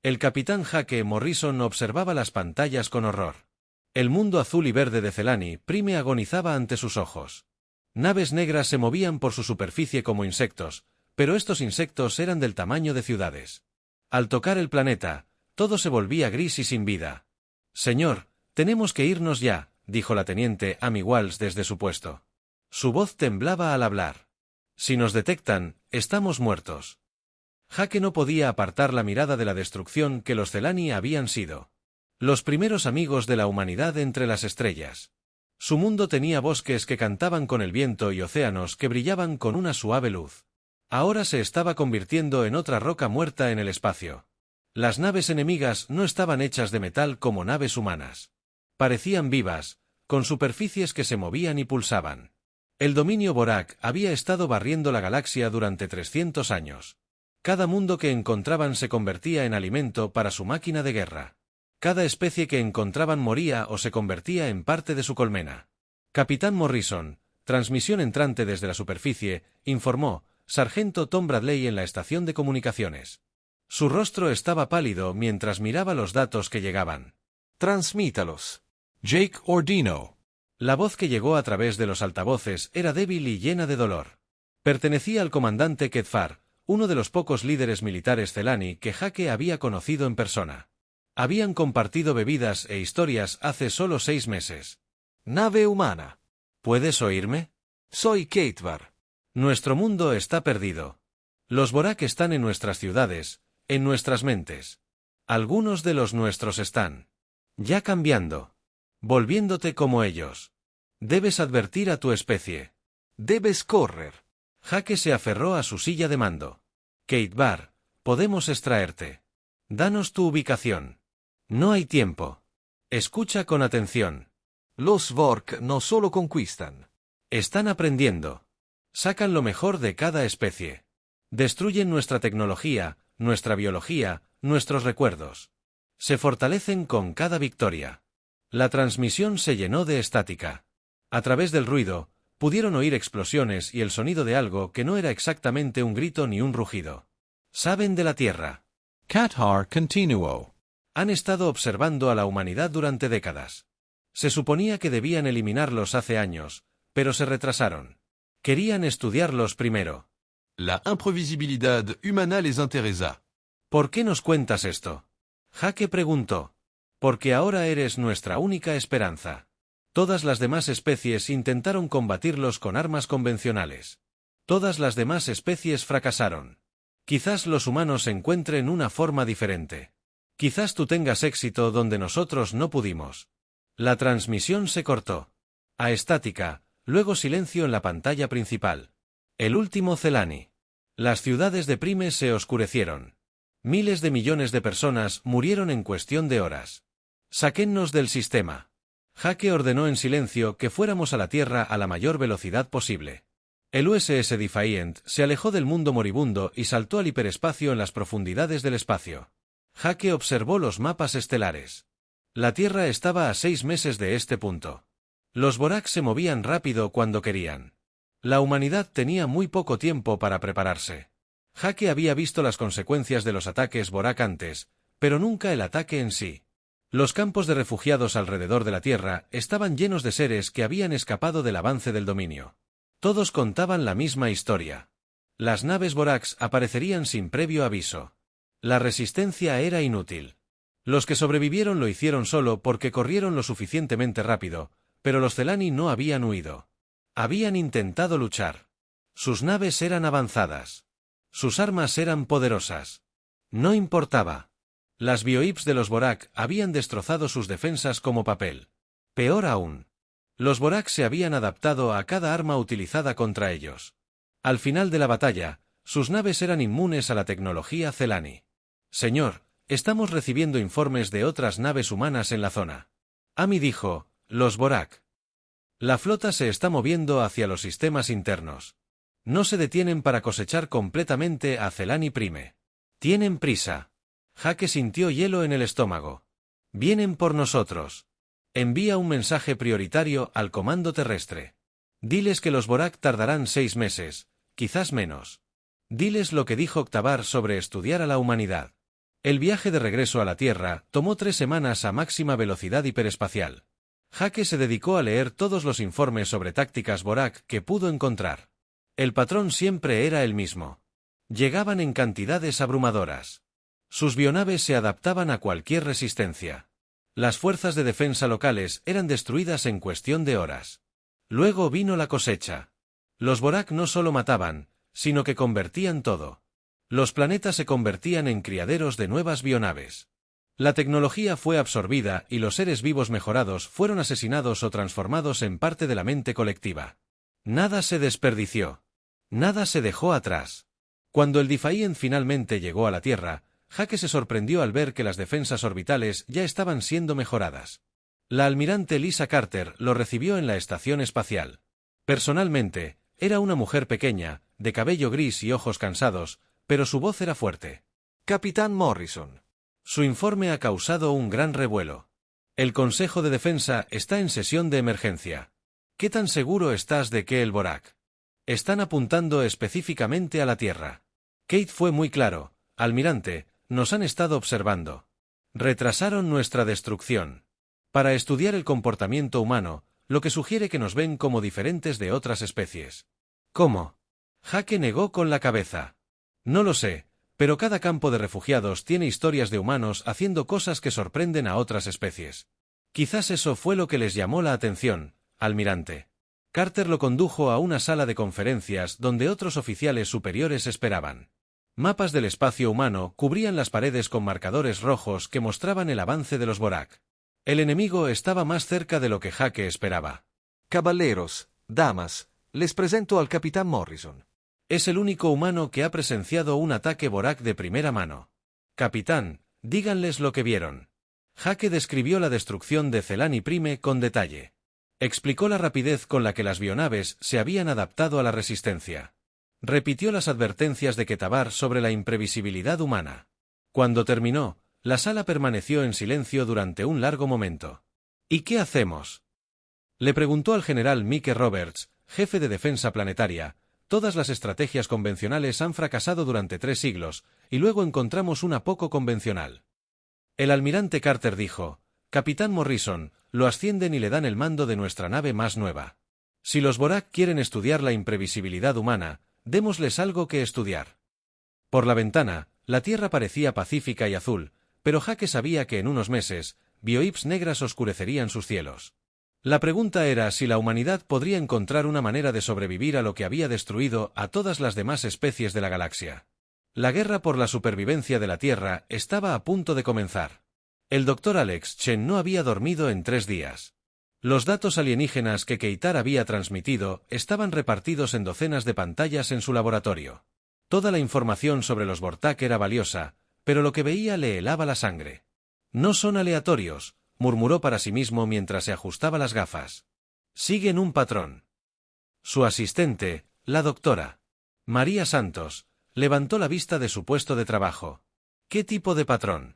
El capitán Jake Morrison observaba las pantallas con horror. El mundo azul y verde de Celani Prime agonizaba ante sus ojos. Naves negras se movían por su superficie como insectos, pero estos insectos eran del tamaño de ciudades. Al tocar el planeta, todo se volvía gris y sin vida. «Señor, tenemos que irnos ya», dijo la teniente Amy Walsh desde su puesto. Su voz temblaba al hablar. «Si nos detectan, estamos muertos». Jake no podía apartar la mirada de la destrucción que los Celani habían sido. Los primeros amigos de la humanidad entre las estrellas. Su mundo tenía bosques que cantaban con el viento y océanos que brillaban con una suave luz. Ahora se estaba convirtiendo en otra roca muerta en el espacio. Las naves enemigas no estaban hechas de metal como naves humanas. Parecían vivas, con superficies que se movían y pulsaban. El dominio Borak había estado barriendo la galaxia durante 300 años. Cada mundo que encontraban se convertía en alimento para su máquina de guerra. Cada especie que encontraban moría o se convertía en parte de su colmena. Capitán Morrison, transmisión entrante desde la superficie, informó, Sargento Tom Bradley en la estación de comunicaciones. Su rostro estaba pálido mientras miraba los datos que llegaban. Transmítalos. Jake Ordino. La voz que llegó a través de los altavoces era débil y llena de dolor. Pertenecía al comandante Kedfar, uno de los pocos líderes militares Celani que Jake había conocido en persona. Habían compartido bebidas e historias hace solo 6 meses. Nave humana. ¿Puedes oírme? Soy Kedfar. Nuestro mundo está perdido. Los Borak están en nuestras ciudades, en nuestras mentes. Algunos de los nuestros están ya cambiando. Volviéndote como ellos. Debes advertir a tu especie. Debes correr. Jake se aferró a su silla de mando. Kedfar, podemos extraerte. Danos tu ubicación. No hay tiempo. Escucha con atención. Los Vork no solo conquistan. Están aprendiendo. Sacan lo mejor de cada especie. Destruyen nuestra tecnología, nuestra biología, nuestros recuerdos. Se fortalecen con cada victoria. La transmisión se llenó de estática. A través del ruido, pudieron oír explosiones y el sonido de algo que no era exactamente un grito ni un rugido. Saben de la Tierra. Qatar continuo. Han estado observando a la humanidad durante décadas. Se suponía que debían eliminarlos hace años, pero se retrasaron. Querían estudiarlos primero. La imprevisibilidad humana les interesa. ¿Por qué nos cuentas esto? Jake preguntó. Porque ahora eres nuestra única esperanza. Todas las demás especies intentaron combatirlos con armas convencionales. Todas las demás especies fracasaron. Quizás los humanos encuentren una forma diferente. Quizás tú tengas éxito donde nosotros no pudimos. La transmisión se cortó. A estática, luego silencio en la pantalla principal. El último Celani. Las ciudades de Prime se oscurecieron. Miles de millones de personas murieron en cuestión de horas. Sáquennos del sistema. Jake ordenó en silencio que fuéramos a la Tierra a la mayor velocidad posible. El USS Defiant se alejó del mundo moribundo y saltó al hiperespacio en las profundidades del espacio. Jake observó los mapas estelares. La Tierra estaba a 6 meses de este punto. Los Borak se movían rápido cuando querían. La humanidad tenía muy poco tiempo para prepararse. Jake había visto las consecuencias de los ataques Borak antes, pero nunca el ataque en sí. Los campos de refugiados alrededor de la Tierra estaban llenos de seres que habían escapado del avance del dominio. Todos contaban la misma historia. Las naves Boraks aparecerían sin previo aviso. La resistencia era inútil. Los que sobrevivieron lo hicieron solo porque corrieron lo suficientemente rápido, pero los Celani no habían huido. Habían intentado luchar. Sus naves eran avanzadas. Sus armas eran poderosas. No importaba. Las bioips de los Borak habían destrozado sus defensas como papel. Peor aún. Los Borak se habían adaptado a cada arma utilizada contra ellos. Al final de la batalla, sus naves eran inmunes a la tecnología Celani. Señor, estamos recibiendo informes de otras naves humanas en la zona. Amy dijo, los Borak. La flota se está moviendo hacia los sistemas internos. No se detienen para cosechar completamente a Celani Prime. Tienen prisa. Jake sintió hielo en el estómago. Vienen por nosotros. Envía un mensaje prioritario al comando terrestre. Diles que los Borak tardarán 6 meses, quizás menos. Diles lo que dijo Octavar sobre estudiar a la humanidad. El viaje de regreso a la Tierra tomó 3 semanas a máxima velocidad hiperespacial. Jake se dedicó a leer todos los informes sobre tácticas Borak que pudo encontrar. El patrón siempre era el mismo. Llegaban en cantidades abrumadoras. Sus bionaves se adaptaban a cualquier resistencia. Las fuerzas de defensa locales eran destruidas en cuestión de horas. Luego vino la cosecha. Los Borak no solo mataban, sino que convertían todo. Los planetas se convertían en criaderos de nuevas bionaves. La tecnología fue absorbida y los seres vivos mejorados fueron asesinados o transformados en parte de la mente colectiva. Nada se desperdició. Nada se dejó atrás. Cuando el Defiant finalmente llegó a la Tierra, Jake se sorprendió al ver que las defensas orbitales ya estaban siendo mejoradas. La almirante Lisa Carter lo recibió en la estación espacial. Personalmente, era una mujer pequeña, de cabello gris y ojos cansados, pero su voz era fuerte. Capitán Morrison. Su informe ha causado un gran revuelo. El Consejo de Defensa está en sesión de emergencia. ¿Qué tan seguro estás de que el Borak? Están apuntando específicamente a la Tierra. Kate fue muy claro. Almirante, nos han estado observando. Retrasaron nuestra destrucción. Para estudiar el comportamiento humano, lo que sugiere que nos ven como diferentes de otras especies. ¿Cómo? Jake negó con la cabeza. No lo sé, pero cada campo de refugiados tiene historias de humanos haciendo cosas que sorprenden a otras especies. Quizás eso fue lo que les llamó la atención, almirante. Carter lo condujo a una sala de conferencias donde otros oficiales superiores esperaban. Mapas del espacio humano cubrían las paredes con marcadores rojos que mostraban el avance de los Borak. El enemigo estaba más cerca de lo que Jake esperaba. Caballeros, damas, les presento al Capitán Morrison. Es el único humano que ha presenciado un ataque Borak de primera mano. Capitán, díganles lo que vieron. Jake describió la destrucción de Celani Prime con detalle. Explicó la rapidez con la que las bionaves se habían adaptado a la resistencia. Repitió las advertencias de Ketabar sobre la imprevisibilidad humana. Cuando terminó, la sala permaneció en silencio durante un largo momento. ¿Y qué hacemos?, le preguntó al general Mike Roberts, jefe de defensa planetaria. Todas las estrategias convencionales han fracasado durante 3 siglos, y luego encontramos una poco convencional. El almirante Carter dijo: Capitán Morrison, lo ascienden y le dan el mando de nuestra nave más nueva. Si los Borak quieren estudiar la imprevisibilidad humana, démosles algo que estudiar. Por la ventana, la Tierra parecía pacífica y azul, pero Jake sabía que en unos meses, bioips negras oscurecerían sus cielos. La pregunta era si la humanidad podría encontrar una manera de sobrevivir a lo que había destruido a todas las demás especies de la galaxia. La guerra por la supervivencia de la Tierra estaba a punto de comenzar. El Dr. Alex Chen no había dormido en 3 días. Los datos alienígenas que Keitar había transmitido estaban repartidos en docenas de pantallas en su laboratorio. Toda la información sobre los Vortak era valiosa, pero lo que veía le helaba la sangre. No son aleatorios, murmuró para sí mismo mientras se ajustaba las gafas. Siguen un patrón. Su asistente, la doctora María Santos, levantó la vista de su puesto de trabajo. ¿Qué tipo de patrón?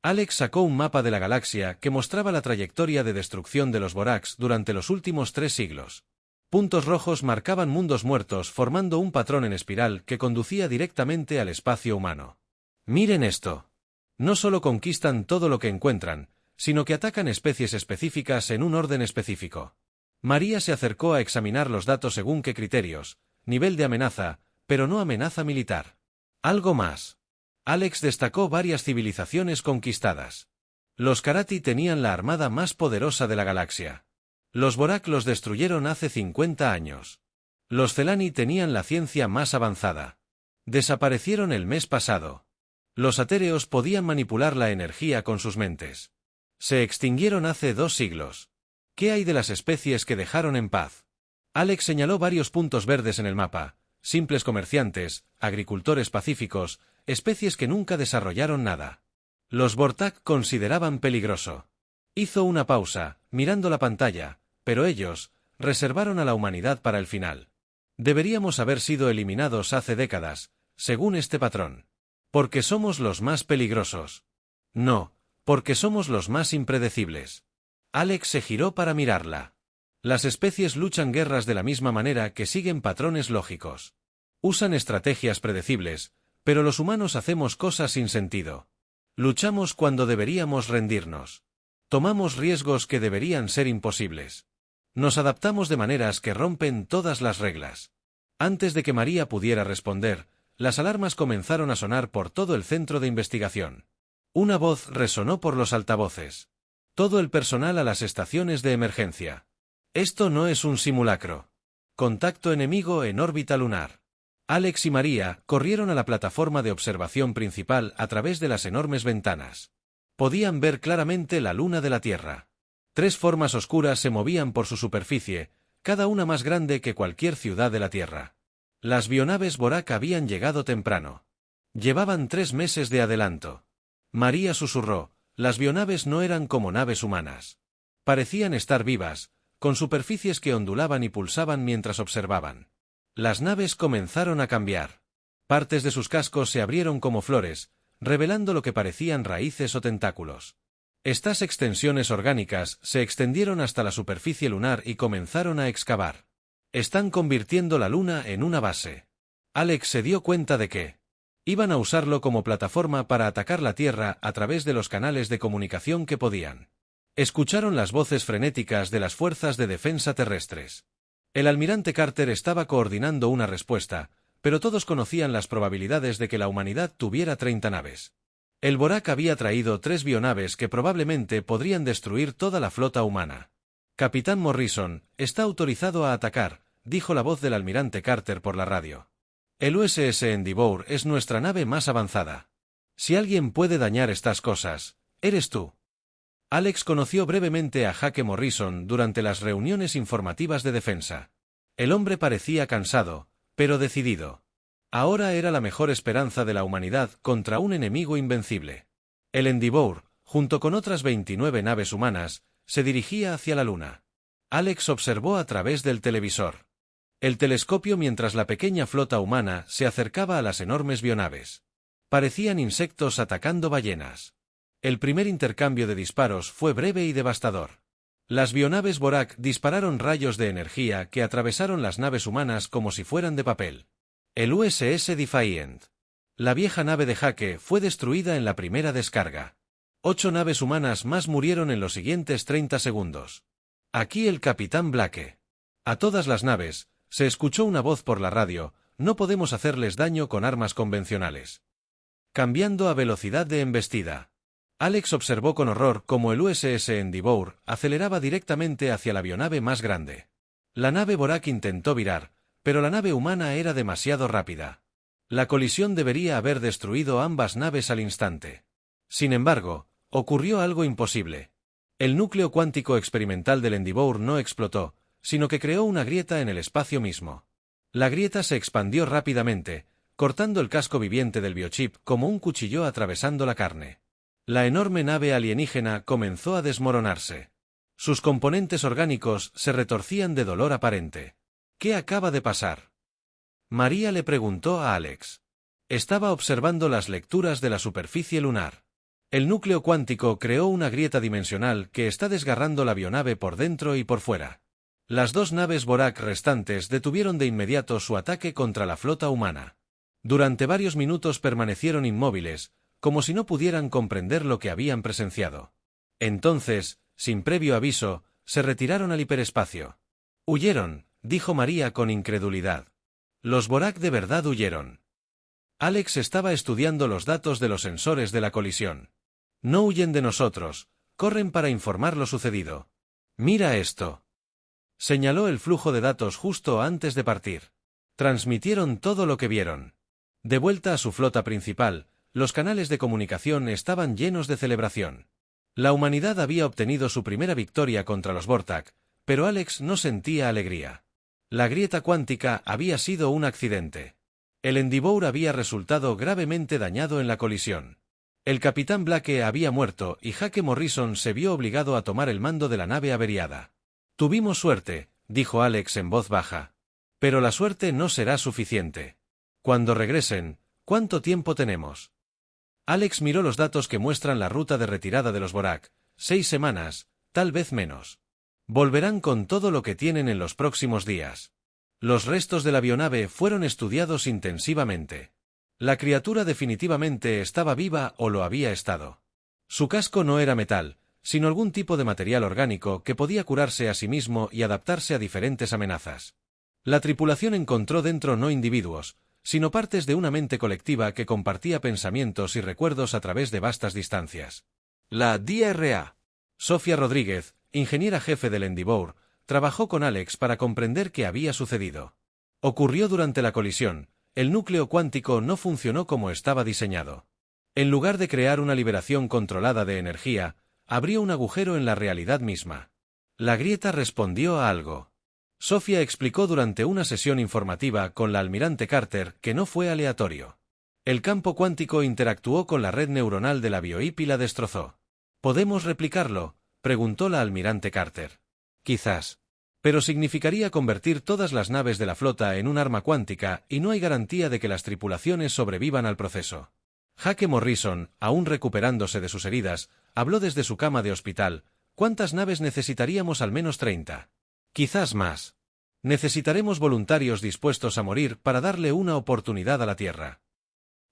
Alex sacó un mapa de la galaxia que mostraba la trayectoria de destrucción de los Boraks durante los últimos 3 siglos. Puntos rojos marcaban mundos muertos formando un patrón en espiral que conducía directamente al espacio humano. Miren esto. No solo conquistan todo lo que encuentran, sino que atacan especies específicas en un orden específico. María se acercó a examinar los datos según qué criterios, nivel de amenaza, pero no amenaza militar. Algo más. Alex destacó varias civilizaciones conquistadas. Los Karati tenían la armada más poderosa de la galaxia. Los Borak los destruyeron hace 50 años. Los Celani tenían la ciencia más avanzada. Desaparecieron el mes pasado. Los Atéreos podían manipular la energía con sus mentes. Se extinguieron hace 2 siglos. ¿Qué hay de las especies que dejaron en paz? Alex señaló varios puntos verdes en el mapa: simples comerciantes, agricultores pacíficos, especies que nunca desarrollaron nada. Los Vortak consideraban peligroso. Hizo una pausa, mirando la pantalla, pero ellos reservaron a la humanidad para el final. Deberíamos haber sido eliminados hace décadas, según este patrón. Porque somos los más peligrosos. No, porque somos los más impredecibles. Alex se giró para mirarla. Las especies luchan guerras de la misma manera que siguen patrones lógicos. Usan estrategias predecibles, pero los humanos hacemos cosas sin sentido. Luchamos cuando deberíamos rendirnos. Tomamos riesgos que deberían ser imposibles. Nos adaptamos de maneras que rompen todas las reglas. Antes de que María pudiera responder, las alarmas comenzaron a sonar por todo el centro de investigación. Una voz resonó por los altavoces. Todo el personal a las estaciones de emergencia. Esto no es un simulacro. Contacto enemigo en órbita lunar. Alex y María corrieron a la plataforma de observación principal a través de las enormes ventanas. Podían ver claramente la luna de la Tierra. 3 formas oscuras se movían por su superficie, cada una más grande que cualquier ciudad de la Tierra. Las bionaves Borak habían llegado temprano. Llevaban 3 meses de adelanto. María susurró, las bionaves no eran como naves humanas. Parecían estar vivas, con superficies que ondulaban y pulsaban mientras observaban. Las naves comenzaron a cambiar. Partes de sus cascos se abrieron como flores, revelando lo que parecían raíces o tentáculos. Estas extensiones orgánicas se extendieron hasta la superficie lunar y comenzaron a excavar. Están convirtiendo la luna en una base. Alex se dio cuenta de que iban a usarlo como plataforma para atacar la Tierra a través de los canales de comunicación que podían. Escucharon las voces frenéticas de las fuerzas de defensa terrestres. El almirante Carter estaba coordinando una respuesta, pero todos conocían las probabilidades de que la humanidad tuviera 30 naves. El Borak había traído 3 bionaves que probablemente podrían destruir toda la flota humana. Capitán Morrison, está autorizado a atacar, dijo la voz del almirante Carter por la radio. El USS Endeavour es nuestra nave más avanzada. Si alguien puede dañar estas cosas, eres tú. Alex conoció brevemente a Jake Morrison durante las reuniones informativas de defensa. El hombre parecía cansado, pero decidido. Ahora era la mejor esperanza de la humanidad contra un enemigo invencible. El Endeavour, junto con otras 29 naves humanas, se dirigía hacia la Luna. Alex observó a través del televisor. El telescopio mientras la pequeña flota humana se acercaba a las enormes bionaves. Parecían insectos atacando ballenas. El primer intercambio de disparos fue breve y devastador. Las bionaves Borak dispararon rayos de energía que atravesaron las naves humanas como si fueran de papel. El USS Defiant. La vieja nave de Jake fue destruida en la primera descarga. 8 naves humanas más murieron en los siguientes 30 segundos. Aquí el capitán Blake. A todas las naves, se escuchó una voz por la radio, no podemos hacerles daño con armas convencionales. Cambiando a velocidad de embestida. Alex observó con horror cómo el USS Endeavour aceleraba directamente hacia la avionave más grande. La nave Borak intentó virar, pero la nave humana era demasiado rápida. La colisión debería haber destruido ambas naves al instante. Sin embargo, ocurrió algo imposible. El núcleo cuántico experimental del Endeavour no explotó, sino que creó una grieta en el espacio mismo. La grieta se expandió rápidamente, cortando el casco viviente del biochip como un cuchillo atravesando la carne. La enorme nave alienígena comenzó a desmoronarse. Sus componentes orgánicos se retorcían de dolor aparente. ¿Qué acaba de pasar? María le preguntó a Alex. Estaba observando las lecturas de la superficie lunar. El núcleo cuántico creó una grieta dimensional que está desgarrando la avionave por dentro y por fuera. Las 2 naves Borak restantes detuvieron de inmediato su ataque contra la flota humana. Durante varios minutos permanecieron inmóviles, como si no pudieran comprender lo que habían presenciado. Entonces, sin previo aviso, se retiraron al hiperespacio. Huyeron, dijo María con incredulidad. Los Borak de verdad huyeron. Alex estaba estudiando los datos de los sensores de la colisión. No huyen de nosotros, corren para informar lo sucedido. Mira esto. Señaló el flujo de datos justo antes de partir. Transmitieron todo lo que vieron. De vuelta a su flota principal, los canales de comunicación estaban llenos de celebración. La humanidad había obtenido su primera victoria contra los Vortak, pero Alex no sentía alegría. La grieta cuántica había sido un accidente. El Endeavour había resultado gravemente dañado en la colisión. El capitán Blake había muerto y Jake Morrison se vio obligado a tomar el mando de la nave averiada. Tuvimos suerte, dijo Alex en voz baja. Pero la suerte no será suficiente. Cuando regresen, ¿cuánto tiempo tenemos? Alex miró los datos que muestran la ruta de retirada de los Borak. 6 semanas, tal vez menos. Volverán con todo lo que tienen en los próximos días. Los restos de la avionave fueron estudiados intensivamente. La criatura definitivamente estaba viva o lo había estado. Su casco no era metal, sino algún tipo de material orgánico que podía curarse a sí mismo y adaptarse a diferentes amenazas. La tripulación encontró dentro no individuos, sino partes de una mente colectiva que compartía pensamientos y recuerdos a través de vastas distancias. La DRA. Sofía Rodríguez, ingeniera jefe del Endeavour, trabajó con Alex para comprender qué había sucedido. Ocurrió durante la colisión. El núcleo cuántico no funcionó como estaba diseñado. En lugar de crear una liberación controlada de energía, abrió un agujero en la realidad misma. La grieta respondió a algo. Sofía explicó durante una sesión informativa con la almirante Carter que no fue aleatorio. El campo cuántico interactuó con la red neuronal de la BioIP y la destrozó. ¿Podemos replicarlo?, preguntó la almirante Carter. Quizás. Pero significaría convertir todas las naves de la flota en un arma cuántica y no hay garantía de que las tripulaciones sobrevivan al proceso. Jake Morrison, aún recuperándose de sus heridas, habló desde su cama de hospital. ¿Cuántas naves necesitaríamos? Al menos 30. Quizás más. Necesitaremos voluntarios dispuestos a morir para darle una oportunidad a la Tierra.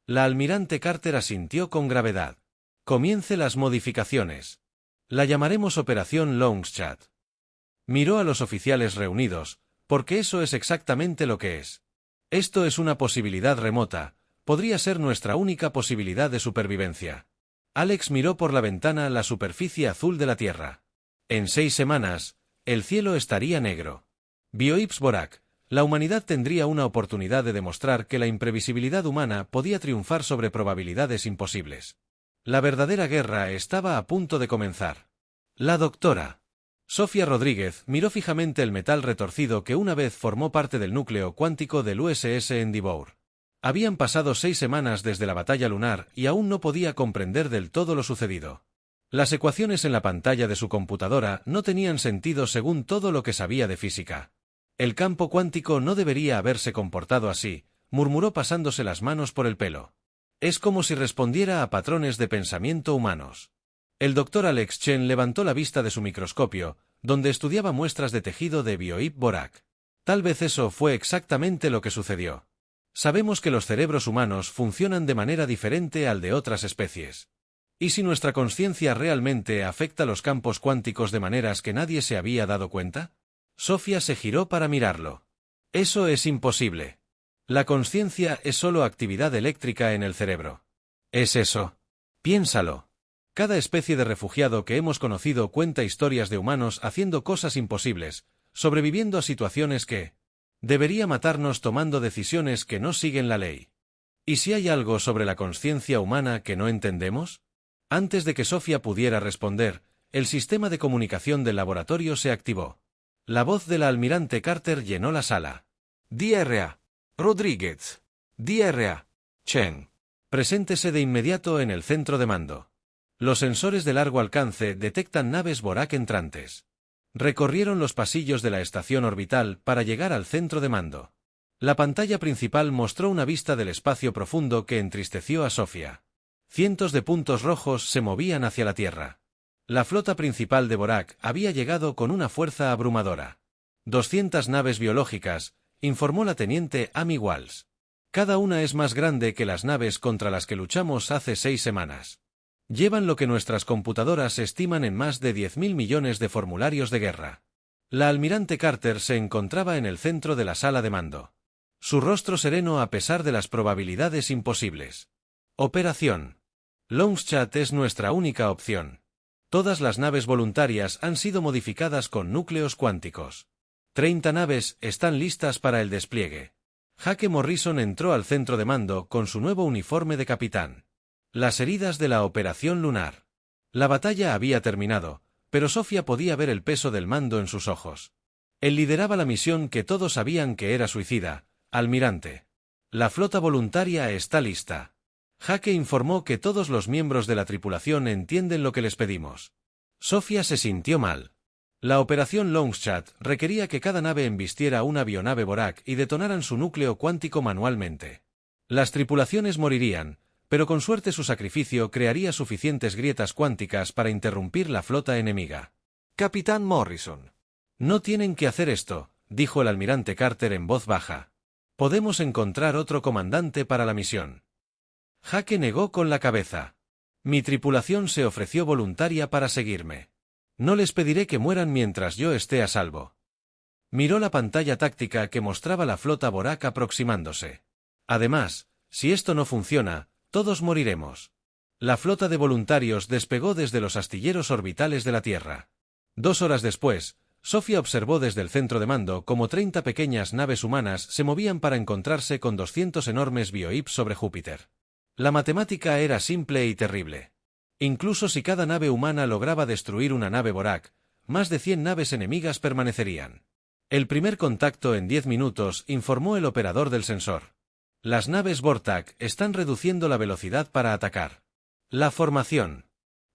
La almirante Carter asintió con gravedad. Comience las modificaciones. La llamaremos Operación Longshot. Miró a los oficiales reunidos, porque eso es exactamente lo que es. Esto es una posibilidad remota, podría ser nuestra única posibilidad de supervivencia. Alex miró por la ventana la superficie azul de la Tierra. En 6 semanas, el cielo estaría negro. BioIPS Borak, la humanidad tendría una oportunidad de demostrar que la imprevisibilidad humana podía triunfar sobre probabilidades imposibles. La verdadera guerra estaba a punto de comenzar. La doctora Sofía Rodríguez miró fijamente el metal retorcido que una vez formó parte del núcleo cuántico del USS Endeavour. Habían pasado 6 semanas desde la batalla lunar y aún no podía comprender del todo lo sucedido. Las ecuaciones en la pantalla de su computadora no tenían sentido según todo lo que sabía de física. El campo cuántico no debería haberse comportado así, murmuró pasándose las manos por el pelo. Es como si respondiera a patrones de pensamiento humanos. El doctor Alex Chen levantó la vista de su microscopio, donde estudiaba muestras de tejido de BioIP Borak. Tal vez eso fue exactamente lo que sucedió. Sabemos que los cerebros humanos funcionan de manera diferente al de otras especies. ¿Y si nuestra conciencia realmente afecta los campos cuánticos de maneras que nadie se había dado cuenta? Sofía se giró para mirarlo. Eso es imposible. La conciencia es solo actividad eléctrica en el cerebro. ¿Es eso? Piénsalo. Cada especie de refugiado que hemos conocido cuenta historias de humanos haciendo cosas imposibles, sobreviviendo a situaciones que debería matarnos tomando decisiones que no siguen la ley. ¿Y si hay algo sobre la conciencia humana que no entendemos? Antes de que Sofía pudiera responder, el sistema de comunicación del laboratorio se activó. La voz de la almirante Carter llenó la sala. DRA. Rodríguez. DRA. Chen. Preséntese de inmediato en el centro de mando. Los sensores de largo alcance detectan naves Borak entrantes. Recorrieron los pasillos de la estación orbital para llegar al centro de mando. La pantalla principal mostró una vista del espacio profundo que entristeció a Sofía. Cientos de puntos rojos se movían hacia la Tierra. La flota principal de Borak había llegado con una fuerza abrumadora. 200 naves biológicas, informó la teniente Amy Walsh. Cada una es más grande que las naves contra las que luchamos hace 6 semanas. Llevan lo que nuestras computadoras estiman en más de 10.000 millones de formularios de guerra. La almirante Carter se encontraba en el centro de la sala de mando. Su rostro sereno a pesar de las probabilidades imposibles. Operación Longshot es nuestra única opción. Todas las naves voluntarias han sido modificadas con núcleos cuánticos. 30 naves están listas para el despliegue. Jake Morrison entró al centro de mando con su nuevo uniforme de capitán. Las heridas de la operación lunar. La batalla había terminado, pero Sofía podía ver el peso del mando en sus ojos. Él lideraba la misión que todos sabían que era suicida. Almirante. La flota voluntaria está lista. Jake informó que todos los miembros de la tripulación entienden lo que les pedimos. Sofía se sintió mal. La operación Longshot requería que cada nave embistiera una avionave Borak y detonaran su núcleo cuántico manualmente. Las tripulaciones morirían, pero con suerte su sacrificio crearía suficientes grietas cuánticas para interrumpir la flota enemiga. Capitán Morrison. No tienen que hacer esto, dijo el almirante Carter en voz baja. Podemos encontrar otro comandante para la misión. Jake negó con la cabeza. Mi tripulación se ofreció voluntaria para seguirme. No les pediré que mueran mientras yo esté a salvo. Miró la pantalla táctica que mostraba la flota Borak aproximándose. Además, si esto no funciona, todos moriremos. La flota de voluntarios despegó desde los astilleros orbitales de la Tierra. 2 horas después, Sofía observó desde el centro de mando cómo 30 pequeñas naves humanas se movían para encontrarse con 200 enormes biohips sobre Júpiter. La matemática era simple y terrible. Incluso si cada nave humana lograba destruir una nave Borak, más de 100 naves enemigas permanecerían. El primer contacto en 10 minutos, informó el operador del sensor. Las naves Vortak están reduciendo la velocidad para atacar. La formación.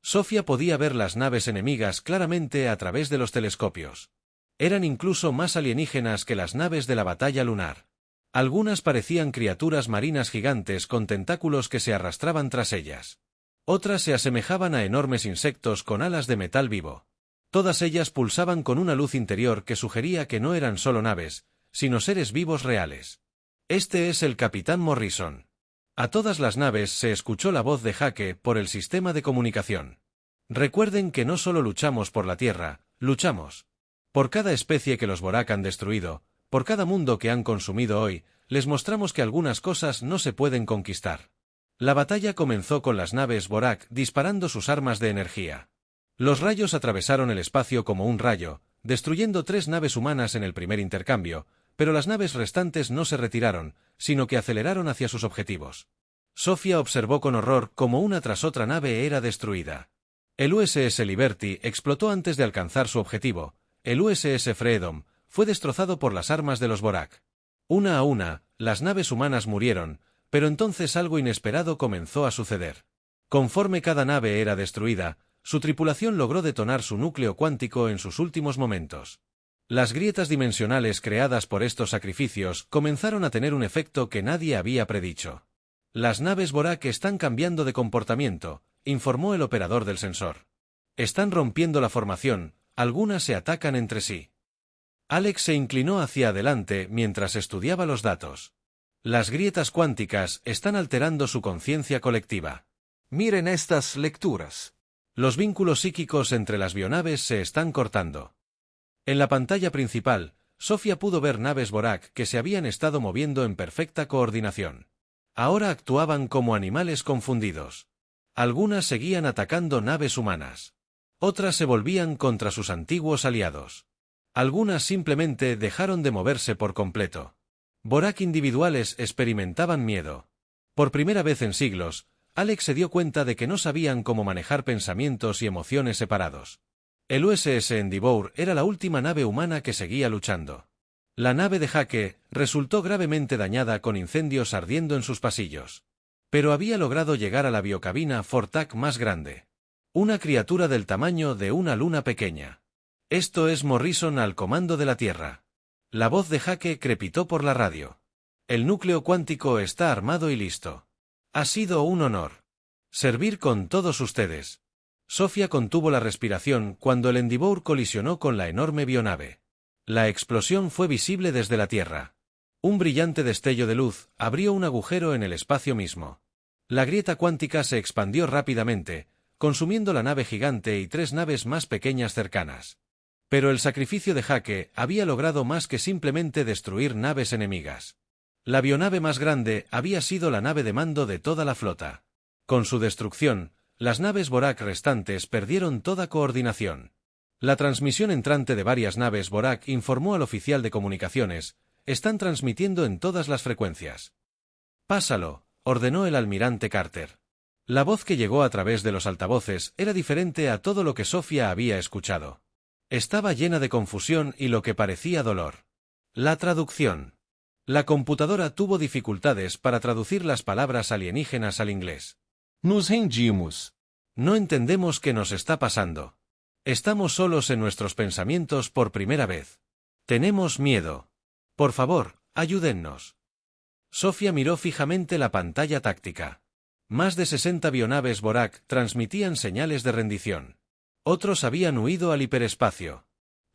Sofía podía ver las naves enemigas claramente a través de los telescopios. Eran incluso más alienígenas que las naves de la batalla lunar. Algunas parecían criaturas marinas gigantes con tentáculos que se arrastraban tras ellas. Otras se asemejaban a enormes insectos con alas de metal vivo. Todas ellas pulsaban con una luz interior que sugería que no eran solo naves, sino seres vivos reales. Este es el Capitán Morrison. A todas las naves se escuchó la voz de Jake por el sistema de comunicación. Recuerden que no solo luchamos por la Tierra, luchamos por cada especie que los Borak han destruido, por cada mundo que han consumido hoy, les mostramos que algunas cosas no se pueden conquistar. La batalla comenzó con las naves Borak disparando sus armas de energía. Los rayos atravesaron el espacio como un rayo, destruyendo 3 naves humanas en el primer intercambio, pero las naves restantes no se retiraron, sino que aceleraron hacia sus objetivos. Sofía observó con horror cómo una tras otra nave era destruida. El USS Liberty explotó antes de alcanzar su objetivo. El USS Freedom fue destrozado por las armas de los Borak. Una a una, las naves humanas murieron, pero entonces algo inesperado comenzó a suceder. Conforme cada nave era destruida, su tripulación logró detonar su núcleo cuántico en sus últimos momentos. Las grietas dimensionales creadas por estos sacrificios comenzaron a tener un efecto que nadie había predicho. Las naves Borak están cambiando de comportamiento, informó el operador del sensor. Están rompiendo la formación, algunas se atacan entre sí. Alex se inclinó hacia adelante mientras estudiaba los datos. Las grietas cuánticas están alterando su conciencia colectiva. Miren estas lecturas. Los vínculos psíquicos entre las bionaves se están cortando. En la pantalla principal, Sofía pudo ver naves Borak que se habían estado moviendo en perfecta coordinación. Ahora actuaban como animales confundidos. Algunas seguían atacando naves humanas. Otras se volvían contra sus antiguos aliados. Algunas simplemente dejaron de moverse por completo. Borak individuales experimentaban miedo. Por primera vez en siglos, Alex se dio cuenta de que no sabían cómo manejar pensamientos y emociones separados. El USS Endeavour era la última nave humana que seguía luchando. La nave de Jake resultó gravemente dañada con incendios ardiendo en sus pasillos. Pero había logrado llegar a la biocabina Vortak más grande. Una criatura del tamaño de una luna pequeña. Esto es Morrison al comando de la Tierra. La voz de Jake crepitó por la radio. El núcleo cuántico está armado y listo. Ha sido un honor servir con todos ustedes. Sofía contuvo la respiración cuando el Endeavour colisionó con la enorme bionave. La explosión fue visible desde la Tierra. Un brillante destello de luz abrió un agujero en el espacio mismo. La grieta cuántica se expandió rápidamente, consumiendo la nave gigante y 3 naves más pequeñas cercanas. Pero el sacrificio de Jake había logrado más que simplemente destruir naves enemigas. La bionave más grande había sido la nave de mando de toda la flota. Con su destrucción, las naves Borak restantes perdieron toda coordinación. La transmisión entrante de varias naves Borak informó al oficial de comunicaciones: están transmitiendo en todas las frecuencias. Pásalo, ordenó el almirante Carter. La voz que llegó a través de los altavoces era diferente a todo lo que Sofía había escuchado. Estaba llena de confusión y lo que parecía dolor. La traducción. La computadora tuvo dificultades para traducir las palabras alienígenas al inglés. Nos rendimos. No entendemos qué nos está pasando. Estamos solos en nuestros pensamientos por primera vez. Tenemos miedo. Por favor, ayúdennos. Sofía miró fijamente la pantalla táctica. Más de 60 bionaves Borak transmitían señales de rendición. Otros habían huido al hiperespacio.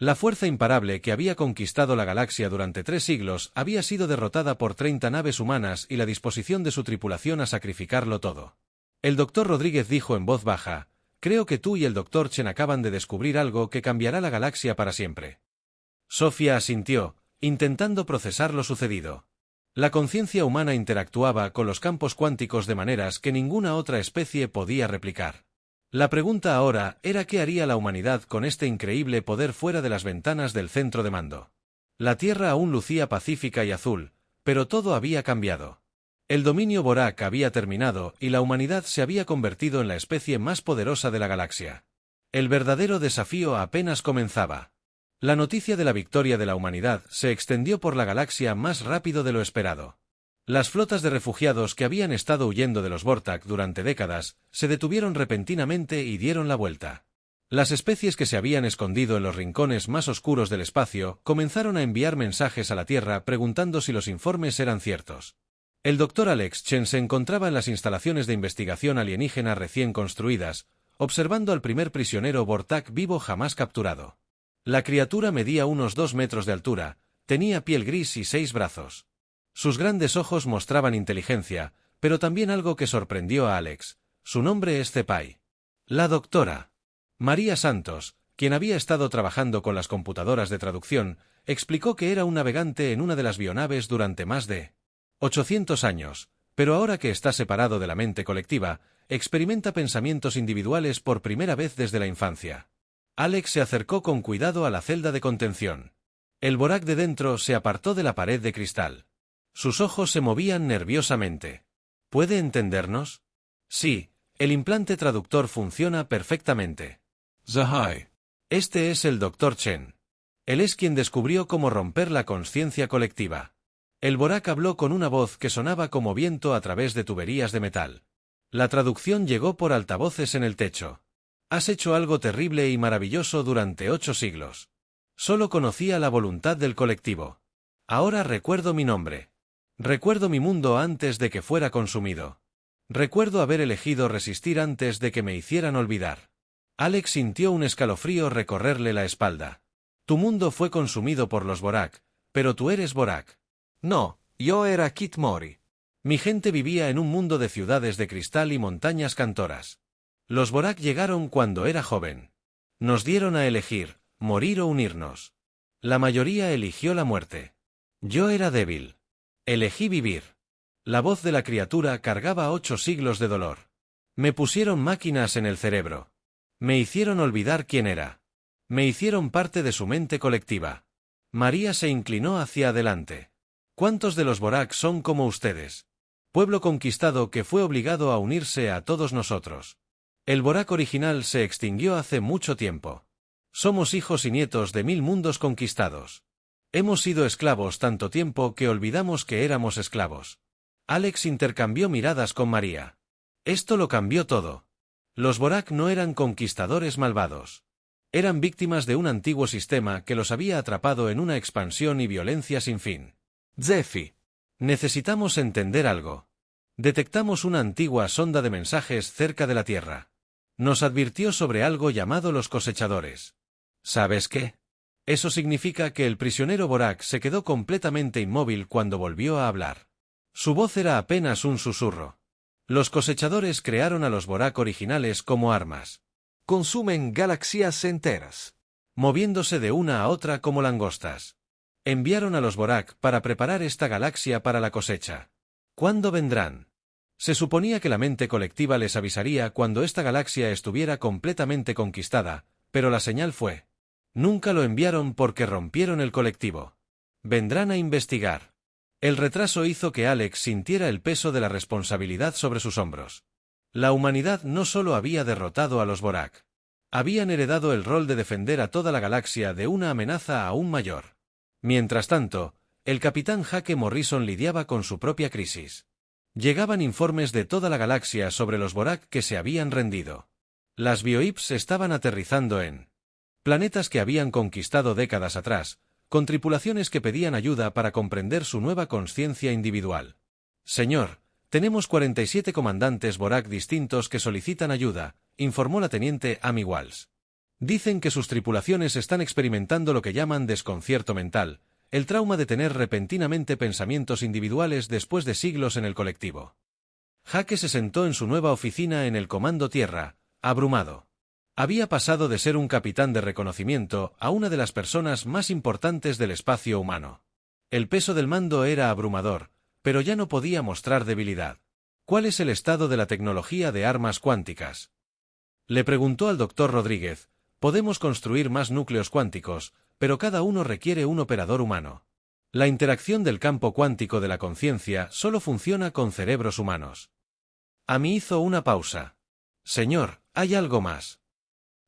La fuerza imparable que había conquistado la galaxia durante 3 siglos había sido derrotada por 30 naves humanas y la disposición de su tripulación a sacrificarlo todo. El Dr. Rodríguez dijo en voz baja: «Creo que tú y el Dr. Chen acaban de descubrir algo que cambiará la galaxia para siempre». Sofía asintió, intentando procesar lo sucedido. La conciencia humana interactuaba con los campos cuánticos de maneras que ninguna otra especie podía replicar. La pregunta ahora era qué haría la humanidad con este increíble poder fuera de las ventanas del centro de mando. La Tierra aún lucía pacífica y azul, pero todo había cambiado. El dominio Borak había terminado y la humanidad se había convertido en la especie más poderosa de la galaxia. El verdadero desafío apenas comenzaba. La noticia de la victoria de la humanidad se extendió por la galaxia más rápido de lo esperado. Las flotas de refugiados que habían estado huyendo de los Vortak durante décadas se detuvieron repentinamente y dieron la vuelta. Las especies que se habían escondido en los rincones más oscuros del espacio comenzaron a enviar mensajes a la Tierra preguntando si los informes eran ciertos. El Dr. Alex Chen se encontraba en las instalaciones de investigación alienígena recién construidas, observando al primer prisionero Vortak vivo jamás capturado. La criatura medía unos 2 metros de altura, tenía piel gris y 6 brazos. Sus grandes ojos mostraban inteligencia, pero también algo que sorprendió a Alex. Su nombre es Cepay. La doctora María Santos, quien había estado trabajando con las computadoras de traducción, explicó que era un navegante en una de las bionaves durante más de 800 años, pero ahora que está separado de la mente colectiva, experimenta pensamientos individuales por primera vez desde la infancia. Alex se acercó con cuidado a la celda de contención. El Borak de dentro se apartó de la pared de cristal. Sus ojos se movían nerviosamente. ¿Puede entendernos? Sí, el implante traductor funciona perfectamente. Zahai. Este es el Dr. Chen. Él es quien descubrió cómo romper la consciencia colectiva. El Borak habló con una voz que sonaba como viento a través de tuberías de metal. La traducción llegó por altavoces en el techo. Has hecho algo terrible y maravilloso durante 8 siglos. Solo conocía la voluntad del colectivo. Ahora recuerdo mi nombre. Recuerdo mi mundo antes de que fuera consumido. Recuerdo haber elegido resistir antes de que me hicieran olvidar. Alex sintió un escalofrío recorrerle la espalda. Tu mundo fue consumido por los Borak, pero tú eres Borak. No, yo era Kit Mori. Mi gente vivía en un mundo de ciudades de cristal y montañas cantoras. Los Borak llegaron cuando era joven. Nos dieron a elegir, morir o unirnos. La mayoría eligió la muerte. Yo era débil. Elegí vivir. La voz de la criatura cargaba 8 siglos de dolor. Me pusieron máquinas en el cerebro. Me hicieron olvidar quién era. Me hicieron parte de su mente colectiva. María se inclinó hacia adelante. ¿Cuántos de los Borak son como ustedes? Pueblo conquistado que fue obligado a unirse a todos nosotros. El Borak original se extinguió hace mucho tiempo. Somos hijos y nietos de 1000 mundos conquistados. Hemos sido esclavos tanto tiempo que olvidamos que éramos esclavos. Alex intercambió miradas con María. Esto lo cambió todo. Los Borak no eran conquistadores malvados. Eran víctimas de un antiguo sistema que los había atrapado en una expansión y violencia sin fin. Zephy. Necesitamos entender algo. Detectamos una antigua sonda de mensajes cerca de la Tierra. Nos advirtió sobre algo llamado los cosechadores. ¿Sabes qué? Eso significa que el prisionero Borak se quedó completamente inmóvil cuando volvió a hablar. Su voz era apenas un susurro. Los cosechadores crearon a los Borak originales como armas. Consumen galaxias enteras. Moviéndose de una a otra como langostas. Enviaron a los Borak para preparar esta galaxia para la cosecha. ¿Cuándo vendrán? Se suponía que la mente colectiva les avisaría cuando esta galaxia estuviera completamente conquistada, pero la señal fue: nunca lo enviaron porque rompieron el colectivo. Vendrán a investigar. El retraso hizo que Alex sintiera el peso de la responsabilidad sobre sus hombros. La humanidad no solo había derrotado a los Borak. Habían heredado el rol de defender a toda la galaxia de una amenaza aún mayor. Mientras tanto, el capitán Hake Morrison lidiaba con su propia crisis. Llegaban informes de toda la galaxia sobre los Borak que se habían rendido. Las bioips estaban aterrizando en planetas que habían conquistado décadas atrás, con tripulaciones que pedían ayuda para comprender su nueva consciencia individual. Señor, tenemos 47 comandantes Borak distintos que solicitan ayuda, informó la teniente Amy Walsh. Dicen que sus tripulaciones están experimentando lo que llaman desconcierto mental, el trauma de tener repentinamente pensamientos individuales después de siglos en el colectivo. Jake se sentó en su nueva oficina en el Comando Tierra, abrumado. Había pasado de ser un capitán de reconocimiento a una de las personas más importantes del espacio humano. El peso del mando era abrumador, pero ya no podía mostrar debilidad. ¿Cuál es el estado de la tecnología de armas cuánticas? Le preguntó al doctor Rodríguez. Podemos construir más núcleos cuánticos, pero cada uno requiere un operador humano. La interacción del campo cuántico de la conciencia solo funciona con cerebros humanos. Amy hizo una pausa. Señor, hay algo más.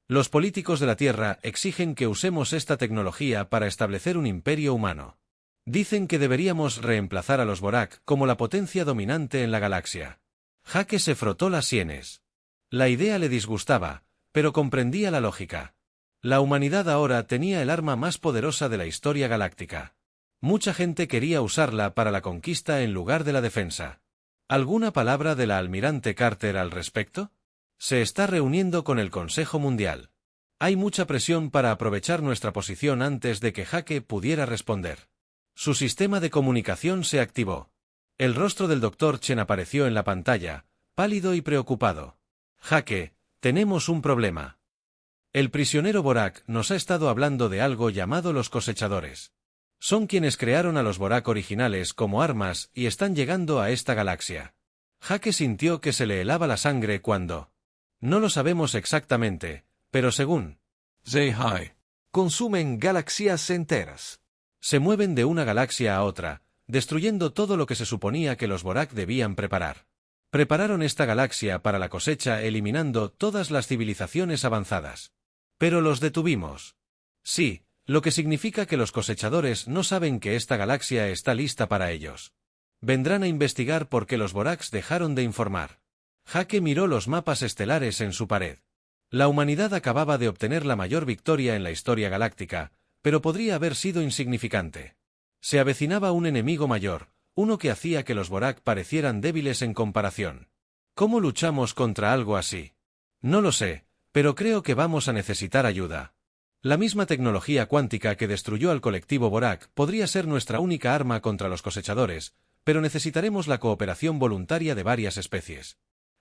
Los políticos de la Tierra exigen que usemos esta tecnología para establecer un imperio humano. Dicen que deberíamos reemplazar a los Borak como la potencia dominante en la galaxia. Jake se frotó las sienes. La idea le disgustaba, pero comprendía la lógica. La humanidad ahora tenía el arma más poderosa de la historia galáctica. Mucha gente quería usarla para la conquista en lugar de la defensa. ¿Alguna palabra de la almirante Carter al respecto? Se está reuniendo con el Consejo Mundial. Hay mucha presión para aprovechar nuestra posición antes de que Jake pudiera responder. Su sistema de comunicación se activó. El rostro del Dr. Chen apareció en la pantalla, pálido y preocupado. Jake, tenemos un problema. El prisionero Borak nos ha estado hablando de algo llamado los cosechadores. Son quienes crearon a los Borak originales como armas y están llegando a esta galaxia. Jake sintió que se le helaba la sangre cuando... No lo sabemos exactamente, pero según... Zai-Hai. Consumen galaxias enteras. Se mueven de una galaxia a otra, destruyendo todo lo que se suponía que los Borak debían preparar. Prepararon esta galaxia para la cosecha eliminando todas las civilizaciones avanzadas. Pero los detuvimos. Sí, lo que significa que los cosechadores no saben que esta galaxia está lista para ellos. Vendrán a investigar por qué los Boraks dejaron de informar. Jake miró los mapas estelares en su pared. La humanidad acababa de obtener la mayor victoria en la historia galáctica, pero podría haber sido insignificante. Se avecinaba un enemigo mayor, uno que hacía que los Borak parecieran débiles en comparación. ¿Cómo luchamos contra algo así? No lo sé, pero creo que vamos a necesitar ayuda. La misma tecnología cuántica que destruyó al colectivo Borak podría ser nuestra única arma contra los cosechadores, pero necesitaremos la cooperación voluntaria de varias especies.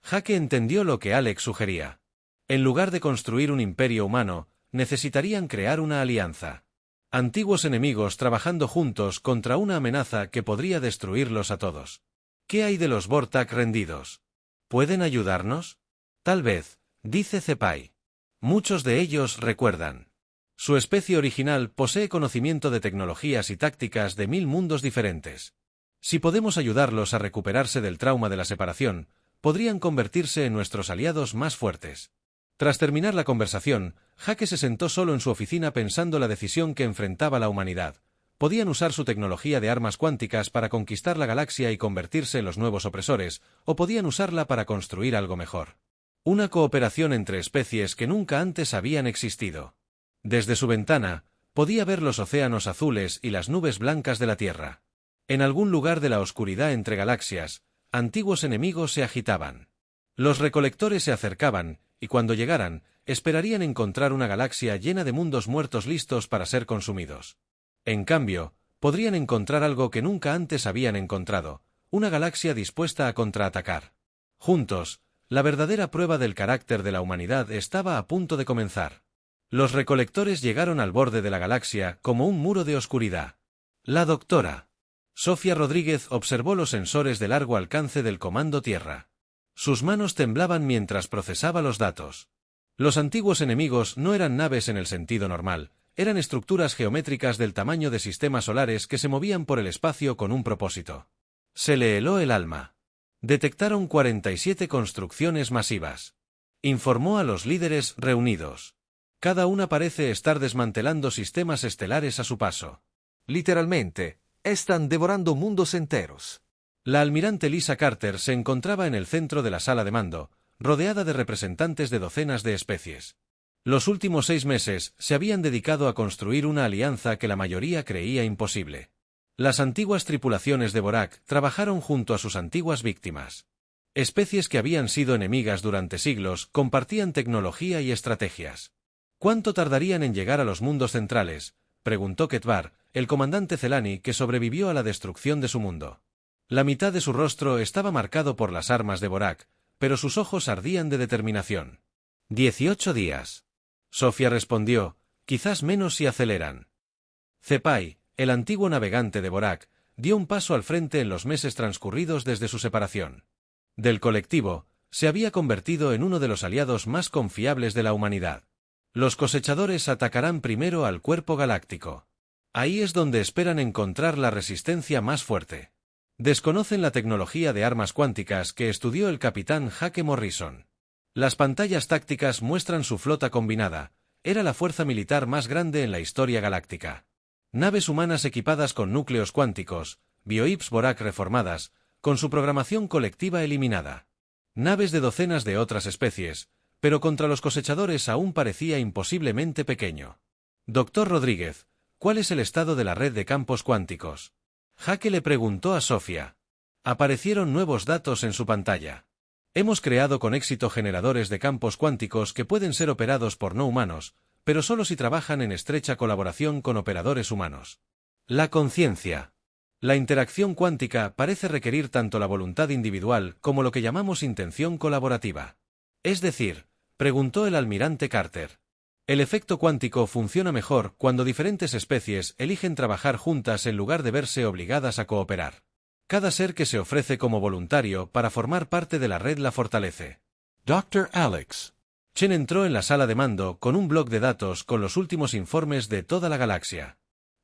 Jake entendió lo que Alex sugería. En lugar de construir un imperio humano, necesitarían crear una alianza. Antiguos enemigos trabajando juntos contra una amenaza que podría destruirlos a todos. ¿Qué hay de los Vortak rendidos? ¿Pueden ayudarnos? Tal vez, dice Zepai. Muchos de ellos recuerdan. Su especie original posee conocimiento de tecnologías y tácticas de 1000 mundos diferentes. Si podemos ayudarlos a recuperarse del trauma de la separación, podrían convertirse en nuestros aliados más fuertes. Tras terminar la conversación, Jake se sentó solo en su oficina pensando la decisión que enfrentaba la humanidad. Podían usar su tecnología de armas cuánticas para conquistar la galaxia y convertirse en los nuevos opresores, o podían usarla para construir algo mejor. Una cooperación entre especies que nunca antes habían existido. Desde su ventana, podía ver los océanos azules y las nubes blancas de la Tierra. En algún lugar de la oscuridad entre galaxias, antiguos enemigos se agitaban. Los recolectores se acercaban, y cuando llegaran, esperarían encontrar una galaxia llena de mundos muertos listos para ser consumidos. En cambio, podrían encontrar algo que nunca antes habían encontrado, una galaxia dispuesta a contraatacar. Juntos, la verdadera prueba del carácter de la humanidad estaba a punto de comenzar. Los recolectores llegaron al borde de la galaxia como un muro de oscuridad. La doctora Sofía Rodríguez observó los sensores de largo alcance del Comando Tierra. Sus manos temblaban mientras procesaba los datos. Los antiguos enemigos no eran naves en el sentido normal, eran estructuras geométricas del tamaño de sistemas solares que se movían por el espacio con un propósito. Se le heló el alma. Detectaron 47 construcciones masivas. Informó a los líderes reunidos. Cada una parece estar desmantelando sistemas estelares a su paso. Literalmente, están devorando mundos enteros. La almirante Lisa Carter se encontraba en el centro de la sala de mando, rodeada de representantes de docenas de especies. Los últimos 6 meses se habían dedicado a construir una alianza que la mayoría creía imposible. Las antiguas tripulaciones de Borak trabajaron junto a sus antiguas víctimas. Especies que habían sido enemigas durante siglos compartían tecnología y estrategias. ¿Cuánto tardarían en llegar a los mundos centrales?, preguntó Ketvar, el comandante Celani que sobrevivió a la destrucción de su mundo. La mitad de su rostro estaba marcado por las armas de Borak, pero sus ojos ardían de determinación. 18 días. Sofía respondió, quizás menos si aceleran. Cepai, el antiguo navegante de Borak, dio un paso al frente en los meses transcurridos desde su separación del colectivo, se había convertido en uno de los aliados más confiables de la humanidad. Los cosechadores atacarán primero al cuerpo galáctico. Ahí es donde esperan encontrar la resistencia más fuerte. Desconocen la tecnología de armas cuánticas que estudió el capitán Jake Morrison. Las pantallas tácticas muestran su flota combinada. Era la fuerza militar más grande en la historia galáctica. Naves humanas equipadas con núcleos cuánticos, biohips Borak reformadas, con su programación colectiva eliminada. Naves de docenas de otras especies, pero contra los cosechadores aún parecía imposiblemente pequeño. Doctor Rodríguez, ¿cuál es el estado de la red de campos cuánticos? Jake le preguntó a Sofía. Aparecieron nuevos datos en su pantalla. Hemos creado con éxito generadores de campos cuánticos que pueden ser operados por no humanos, pero solo si trabajan en estrecha colaboración con operadores humanos. La conciencia. La interacción cuántica parece requerir tanto la voluntad individual como lo que llamamos intención colaborativa. Es decir, preguntó el almirante Carter. El efecto cuántico funciona mejor cuando diferentes especies eligen trabajar juntas en lugar de verse obligadas a cooperar. Cada ser que se ofrece como voluntario para formar parte de la red la fortalece. Dr. Alex. Chen entró en la sala de mando con un bloc de datos con los últimos informes de toda la galaxia.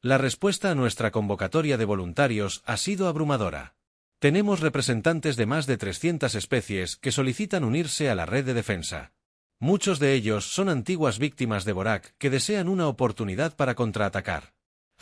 La respuesta a nuestra convocatoria de voluntarios ha sido abrumadora. Tenemos representantes de más de 300 especies que solicitan unirse a la red de defensa. Muchos de ellos son antiguas víctimas de Borak que desean una oportunidad para contraatacar.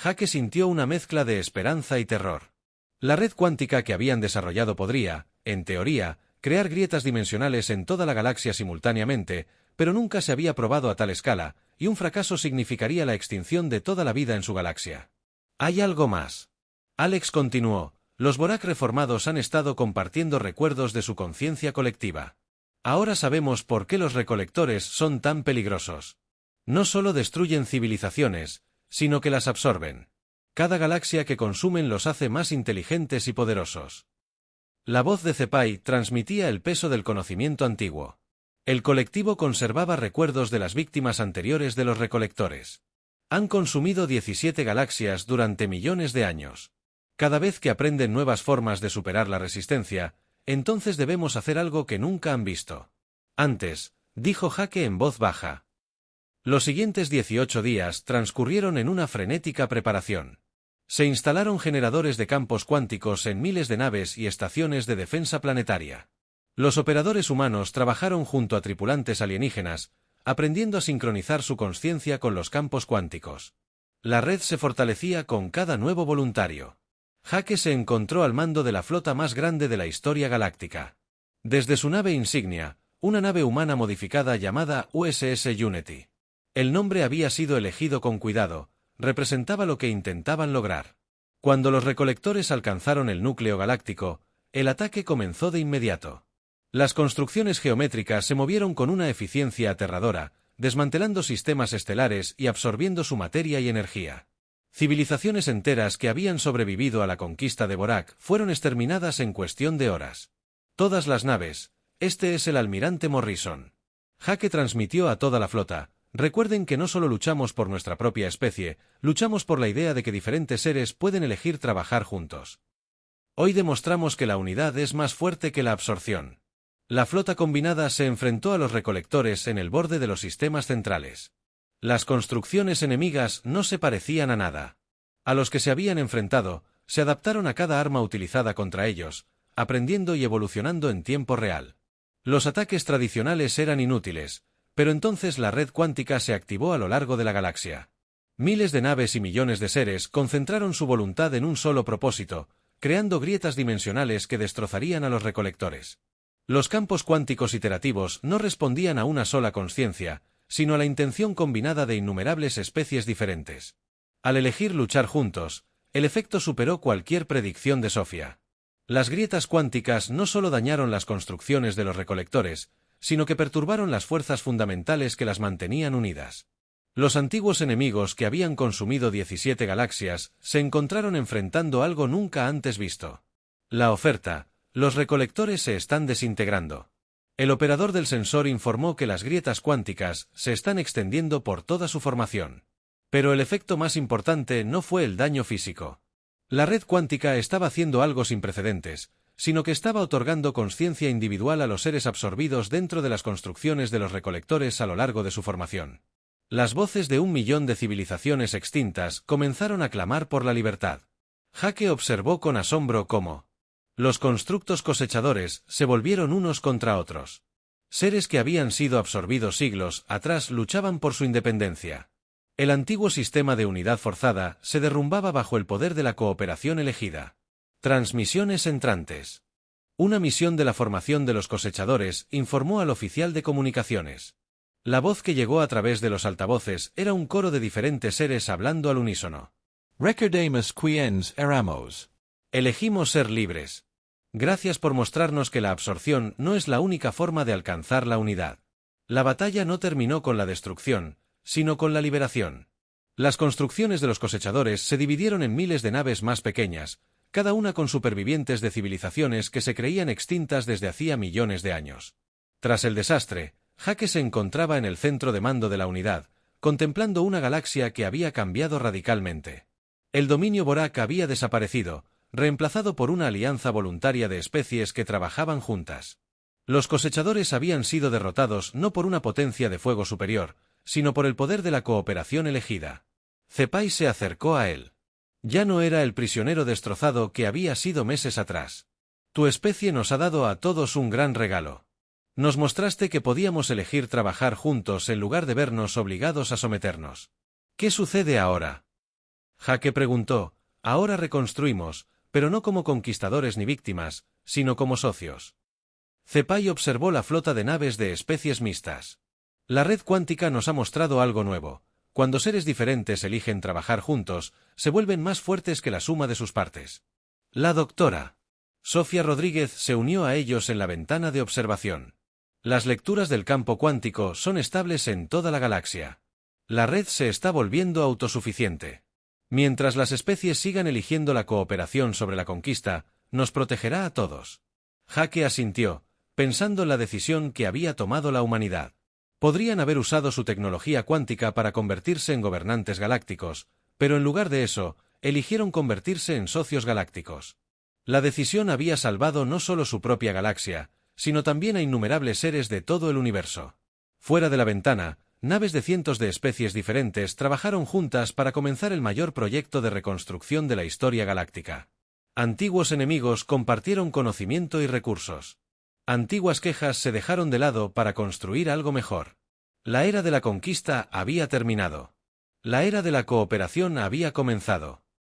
Jake sintió una mezcla de esperanza y terror. La red cuántica que habían desarrollado podría, en teoría, crear grietas dimensionales en toda la galaxia simultáneamente, pero nunca se había probado a tal escala, y un fracaso significaría la extinción de toda la vida en su galaxia. Hay algo más. Alex continuó, los Borak reformados han estado compartiendo recuerdos de su conciencia colectiva. Ahora sabemos por qué los recolectores son tan peligrosos. No solo destruyen civilizaciones, sino que las absorben. Cada galaxia que consumen los hace más inteligentes y poderosos. La voz de Cepai transmitía el peso del conocimiento antiguo. El colectivo conservaba recuerdos de las víctimas anteriores de los recolectores. Han consumido 17 galaxias durante millones de años. Cada vez que aprenden nuevas formas de superar la resistencia, entonces debemos hacer algo que nunca han visto. Antes, dijo Jake en voz baja. Los siguientes 18 días transcurrieron en una frenética preparación. Se instalaron generadores de campos cuánticos en miles de naves y estaciones de defensa planetaria. Los operadores humanos trabajaron junto a tripulantes alienígenas, aprendiendo a sincronizar su consciencia con los campos cuánticos. La red se fortalecía con cada nuevo voluntario. Jake se encontró al mando de la flota más grande de la historia galáctica. Desde su nave insignia, una nave humana modificada llamada USS Unity. El nombre había sido elegido con cuidado, representaba lo que intentaban lograr. Cuando los recolectores alcanzaron el núcleo galáctico, el ataque comenzó de inmediato. Las construcciones geométricas se movieron con una eficiencia aterradora, desmantelando sistemas estelares y absorbiendo su materia y energía. Civilizaciones enteras que habían sobrevivido a la conquista de Borak fueron exterminadas en cuestión de horas. Todas las naves, este es el almirante Morrison. Jake transmitió a toda la flota, recuerden que no solo luchamos por nuestra propia especie, luchamos por la idea de que diferentes seres pueden elegir trabajar juntos. Hoy demostramos que la unidad es más fuerte que la absorción. La flota combinada se enfrentó a los recolectores en el borde de los sistemas centrales. Las construcciones enemigas no se parecían a nada. A los que se habían enfrentado, se adaptaron a cada arma utilizada contra ellos, aprendiendo y evolucionando en tiempo real. Los ataques tradicionales eran inútiles, pero entonces la red cuántica se activó a lo largo de la galaxia. Miles de naves y millones de seres concentraron su voluntad en un solo propósito, creando grietas dimensionales que destrozarían a los recolectores. Los campos cuánticos iterativos no respondían a una sola consciencia, sino a la intención combinada de innumerables especies diferentes. Al elegir luchar juntos, el efecto superó cualquier predicción de Sofía. Las grietas cuánticas no solo dañaron las construcciones de los recolectores, sino que perturbaron las fuerzas fundamentales que las mantenían unidas. Los antiguos enemigos que habían consumido 17 galaxias se encontraron enfrentando algo nunca antes visto. La oferta: los recolectores se están desintegrando. El operador del sensor informó que las grietas cuánticas se están extendiendo por toda su formación. Pero el efecto más importante no fue el daño físico. La red cuántica estaba haciendo algo sin precedentes, sino que estaba otorgando consciencia individual a los seres absorbidos dentro de las construcciones de los recolectores a lo largo de su formación. Las voces de 1 millón de civilizaciones extintas comenzaron a clamar por la libertad. Jake observó con asombro cómo los constructos cosechadores se volvieron unos contra otros. Seres que habían sido absorbidos siglos atrás luchaban por su independencia. El antiguo sistema de unidad forzada se derrumbaba bajo el poder de la cooperación elegida. Transmisiones entrantes. Una misión de la formación de los cosechadores informó al oficial de comunicaciones. La voz que llegó a través de los altavoces era un coro de diferentes seres hablando al unísono. Recordamus quiens eramos. Elegimos ser libres. Gracias por mostrarnos que la absorción no es la única forma de alcanzar la unidad. La batalla no terminó con la destrucción, sino con la liberación. Las construcciones de los cosechadores se dividieron en miles de naves más pequeñas, cada una con supervivientes de civilizaciones que se creían extintas desde hacía millones de años. Tras el desastre, Jake se encontraba en el centro de mando de la unidad, contemplando una galaxia que había cambiado radicalmente. El dominio Borak había desaparecido, reemplazado por una alianza voluntaria de especies que trabajaban juntas. Los cosechadores habían sido derrotados no por una potencia de fuego superior, sino por el poder de la cooperación elegida. Zepai se acercó a él. Ya no era el prisionero destrozado que había sido meses atrás. Tu especie nos ha dado a todos un gran regalo. Nos mostraste que podíamos elegir trabajar juntos en lugar de vernos obligados a someternos. ¿Qué sucede ahora? Jake preguntó. Ahora reconstruimos, pero no como conquistadores ni víctimas, sino como socios. Zepai observó la flota de naves de especies mixtas. La red cuántica nos ha mostrado algo nuevo. Cuando seres diferentes eligen trabajar juntos, se vuelven más fuertes que la suma de sus partes. La doctora Sofía Rodríguez se unió a ellos en la ventana de observación. Las lecturas del campo cuántico son estables en toda la galaxia. La red se está volviendo autosuficiente. Mientras las especies sigan eligiendo la cooperación sobre la conquista, nos protegerá a todos. Jake asintió, pensando en la decisión que había tomado la humanidad. Podrían haber usado su tecnología cuántica para convertirse en gobernantes galácticos, pero en lugar de eso, eligieron convertirse en socios galácticos. La decisión había salvado no solo su propia galaxia, sino también a innumerables seres de todo el universo. Fuera de la ventana, naves de cientos de especies diferentes trabajaron juntas para comenzar el mayor proyecto de reconstrucción de la historia galáctica. Antiguos enemigos compartieron conocimiento y recursos. Antiguas quejas se dejaron de lado para construir algo mejor. La era de la conquista había terminado. La era de la cooperación había comenzado.